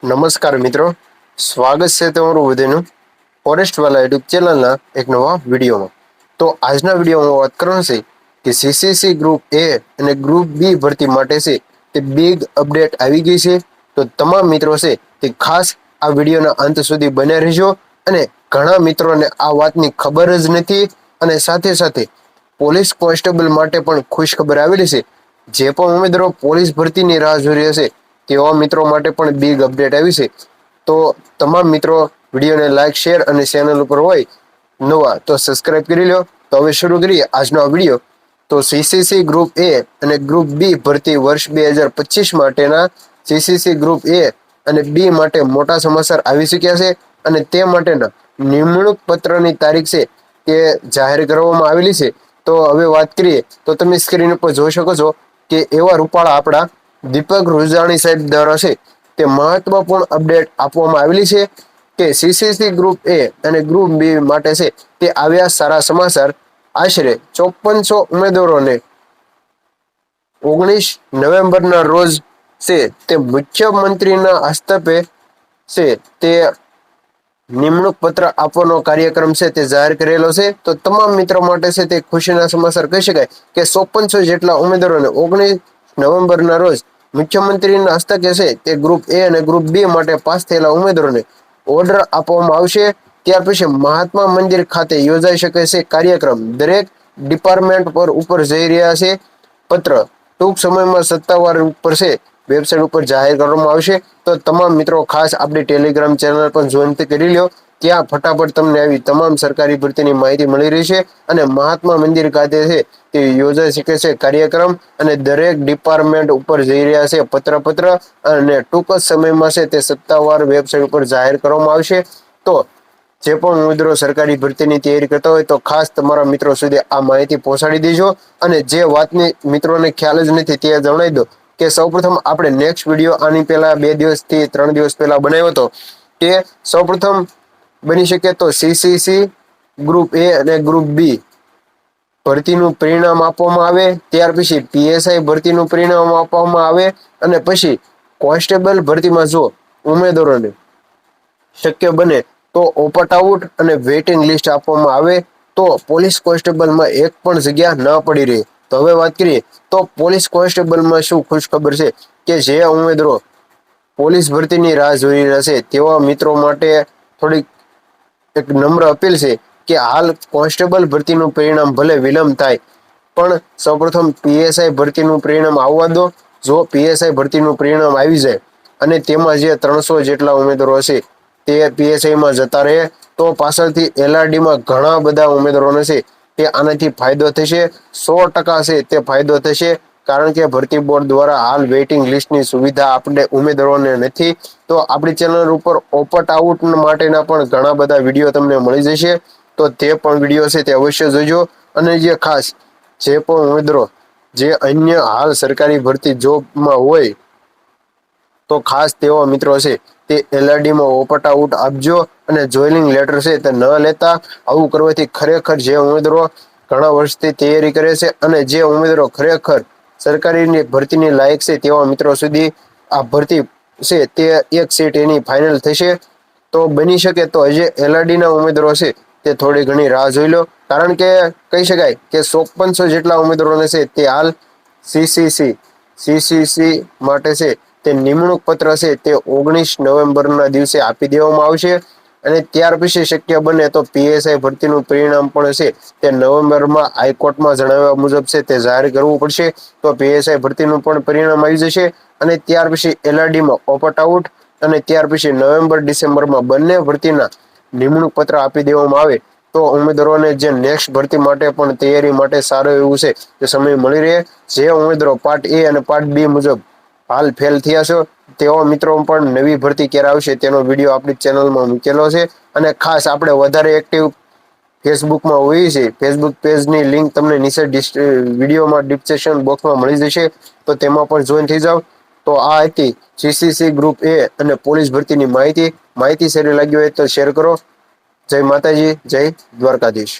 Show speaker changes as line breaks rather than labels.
નમસ્કાર મિત્રો, સ્વાગત છે તમારું બધાનું ફોરેસ્ટ વાલા યુટ્યુબ ચેનલના એક નવા વિડીયોમાં. તો આજના વિડીયોમાં વાત કરવાની છે કે સીસીસી ગ્રુપ એ અને ગ્રુપ બી ભરતી માટે છે તે બિગ અપડેટ આવી ગઈ છે. તો તમામ મિત્રો છે તે ખાસ આ વિડીયોના અંત સુધી બન્યા રહેજો. અને ઘણા મિત્રોને આ વાતની ખબર જ નથી અને સાથે સાથે પોલીસ કોન્સ્ટેબલ માટે પણ ખુશ ખબર આવેલી છે. જે પણ ઉમેદવારો પોલીસ ભરતીની રાહ જોઈ રહ્યા છે તેવા મિત્રો માટે પણ બિગ અપડેટ આવી છે. તો તમામ મિત્રો વિડીયોને લાઈક, શેર અને ચેનલ ઉપર હોય નવા તો સબસ્ક્રાઇબ કરી લો. તો હવે શરૂ કરીએ આજનો આ વિડીયો. તો સીસીસી ગ્રુપ એ અને ગ્રુપ બી ભરતી વર્ષ 2025 માટેના સીસીસી ગ્રુપ એ અને બી માટે મોટા સમાચાર આવી ચૂક્યા છે અને તે માટેના નિમણૂક પત્રની તારીખ છે તે જાહેર કરવામાં આવેલી છે. તો હવે વાત કરીએ તો તમે સ્ક્રીન ઉપર જોઈ શકો છો કે એવા રૂપાળા આપણા દીપક રૂજાણી સાહેબ દ્વારા છે તે મહત્વપૂર્ણ અપડેટ આપવામાં આવેલી છે કે સીસીસી ગ્રુપ એ અને ગ્રુપ બી માટે છે તે આવ્યા સારા સમાચાર. આશરે 5400 ઉમેદવારોને 19 નવેમ્બરના રોજ છે તે મુખ્યમંત્રીના હસ્તકે છે તે નિમણૂક પત્ર આપવાનો કાર્યક્રમ છે તે જાહેર કરેલો છે. તો તમામ મિત્રો માટે છે તે ખુશીના સમાચાર કહી શકાય કે 5400 જેટલા ઉમેદવારોને 19 નવેમ્બરના રોજ મુખ્યમંત્રીના હસ્તકે છે તે ગ્રુપ એ અને ગ્રુપ બી માટે પાસ થયેલા ઉમેદવારોને ઓર્ડર આપવામાં આવશે. ત્યાર પછી મહાત્મા મંદિર ખાતે યોજાઈ શકે છે કાર્યક્રમ. દરેક ડિપાર્ટમેન્ટ પર ઉપર જઈ રહ્યા છે પત્ર ટૂંક સમયમાં સત્તાવાર ઉપર છે વેબસાઇટ ઉપર જાહેર કરવામાં આવશે. તો તમામ મિત્રો ખાસ આપણી ટેલિગ્રામ ચેનલ પર જોઈન કરી લ્યો. ત્યાં ફટાફટ તમને આવી તમામ સરકારી ભરતીની માહિતી મળી રહી છે અને મહાત્મા મંદિર ખાતે છે તે યોજાઈ શકે છે કાર્યક્રમ અને દરેક ડિપાર્ટમેન્ટ ઉપર જઈ રહ્યા છે પત્ર અને ટૂંક જ સમયમાં છે તે સત્તાવાર વેબસાઇટ ઉપર જાહેર કરવામાં આવશે. તો જે પણ ઉમેદવારો સરકારી ભરતીની તૈયારી કરતા હોય તો ખાસ તમારા મિત્રો સુધી આ માહિતી પહોંચાડી દેજો. અને જે વાતની મિત્રોને ખ્યાલ જ નથી તે જણાવી દો કે સૌપ્રથમ આપણે નેક્સ્ટ વિડીયો આની પહેલા 2 દિવસથી 3 દિવસ પહેલા બનાવ્યો હતો કે સૌપ્રથમ બની શકે તો સીસીસી ગ્રુપ એ અને ગ્રુપ બી ભરતીનું પરિણામ આપવામાં આવે, ત્યાર પછી પીએસઆઈ ભરતીનું પરિણામ આપવામાં આવે અને પછી કોન્સ્ટેબલ ભરતીમાં જો ઉમેદવારોને શક્ય બને તો ઓપટ આઉટ અને વેઇટિંગ લિસ્ટ આપવામાં આવે તો પોલીસ કોન્સ્ટેબલમાં એક પણ જગ્યા ન પડી રહે. તો હવે વાત કરીએ તો પોલીસ કોન્સ્ટેબલમાં શું ખુશ ખબર છે કે જે ઉમેદવારો પોલીસ ભરતીની રાહ જોઈ રહ્યા છે તેવા મિત્રો માટે થોડીક એક નમ્ર અપીલ છે કે હાલ કોન્સ્ટેબલ ભરતીનું પરિણામ ભલે વિલંબ થાય પણ સૌપ્રથમ પીએસઆઈ ભરતીનું પરિણામ આવવા દો. જો પીએસઆઈ ભરતીનું પરિણામ આવી જાય અને તેમાં જે 300 જેટલા ઉમેદવારો હશે તે પીએસઆઈમાં જતા રહે તો પાછળથી એલઆરડીમાં ઘણા બધા ઉમેદવારોને છે તે આનાથી ફાયદો થશે. 100% છે તે ફાયદો થશે કારણ કે ભરતી બોર્ડ દ્વારા હાલ વેઇટિંગ લિસ્ટની સુવિધા આપણે ઉમેદવારોને નથી. તો આપણી ચેનલ ઉપર ઓપટ આઉટ માટેના પણ ઘણા બધા વિડીયો તમને મળી જશે. તો તે પણ વિડીયો છે તે અવશ્ય જોજો. અને જે ખાસ જે પણ ઉમેદવારો જે અન્ય હાલ સરકારી ભરતી જોબમાં હોય તો ખાસ તેવા મિત્રો છે તે એલઆરડીમાં ઓપટ આઉટ આપજો અને જોઈનિંગ લેટર છે તે ન લેતા. આવું કરવાથી ખરેખર જે ઉમેદવારો ઘણા વર્ષથી તૈયારી કરે છે અને જે ઉમેદવારો ખરેખર સરકારી ભરતીની લાયક છે તેવા મિત્રો સુધી આ ભરતી છે તે એક સીટ એની ફાઇનલ થશે. તો બની શકે તો હજી એલઆરડીના ઉમેદવારો છે તે થોડી ઘણી રાહ જોઈ લો કારણ કે કહી શકાય કે 5400 જેટલા ઉમેદવારોને છે તે હાલ સીસીસી માટે છે તે નિમણૂક પત્ર છે તે 19 નવેમ્બરના દિવસે આપી દેવામાં આવશે અને ત્યાર પછી શક્ય બને તો પીએસઆઈ ભરતીનું પરિણામ પણ છે તે નવેમ્બરમાં હાઈકોર્ટમાં જણાવ્યા મુજબ છે તે જાહેર કરવું પડશે. તો પીએસઆઈ ભરતીનું પણ પરિણામ આવી જશે અને ત્યાર પછી એલઆરડીમાં ઓપટ આઉટ અને ત્યાર પછી નવેમ્બર-ડિસેમ્બરમાં બંને ભરતીના નિમણૂક પત્ર આપી દેવામાં આવે તો ઉમેદવારોને જે નેક્સ્ટ ભરતી માટે પણ તૈયારી માટે સારું એવું છે તે સમય મળી રહે. જે ઉમેદવારો પાર્ટ એ અને પાર્ટ બી મુજબ હાલ ફેલ થયા છો તેવા મિત્રો પણ નવી ભરતી ક્યારે આવશે તેનો વિડીયો આપણી ચેનલમાં મૂકેલો છે. અને ખાસ આપણે વધારે એક્ટિવ ફેસબુકમાં હોઈએ છીએ. ફેસબુક પેજની લિંક તમને નીચે વિડીયોમાં ડિસ્ક્રિપ્શન બોક્સમાં મળી જશે તો તેમાં પણ જોઈન થઈ જાઓ. તો આ હતી સીસીસી ગ્રુપ એ અને પોલીસ ભરતીની માહિતી સારી લાગી હોય તો શેર કરો. જય માતાજી, જય દ્વારકાધીશ.